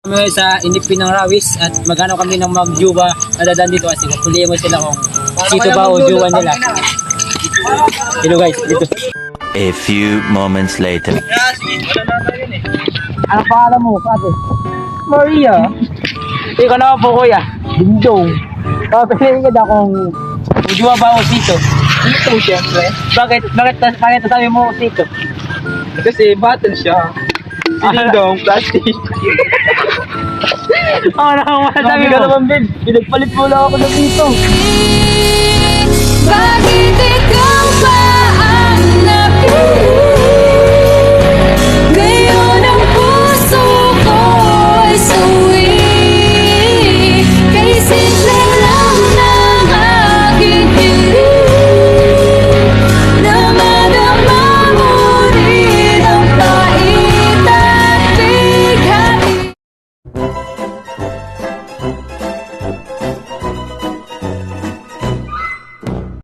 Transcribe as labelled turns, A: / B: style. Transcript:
A: Kami sa Indipin ng Rawis at maghanap kami ng mag-juwa na dadaan dito kasi pulihin mo sila kung dito ba o juwa nila. Hello guys, dito.
B: A few moments later.
A: Ano pangalan mo, ate? Maria. Ikaw naman po kuya. Dingdong. Piliin ka na kung juwa ba o sito?
C: Dito, siyempre.
A: Bakit sabi mo sito?
C: Kasi battle siya. Ding-dong, plastic.
A: Ano masasabi
C: Sabi ka
A: mo?
C: naman, Ben. Pinagpalit mo lang ako na dito.
D: Bakit ikaw ba ang napili? Ngayon ang puso ko ay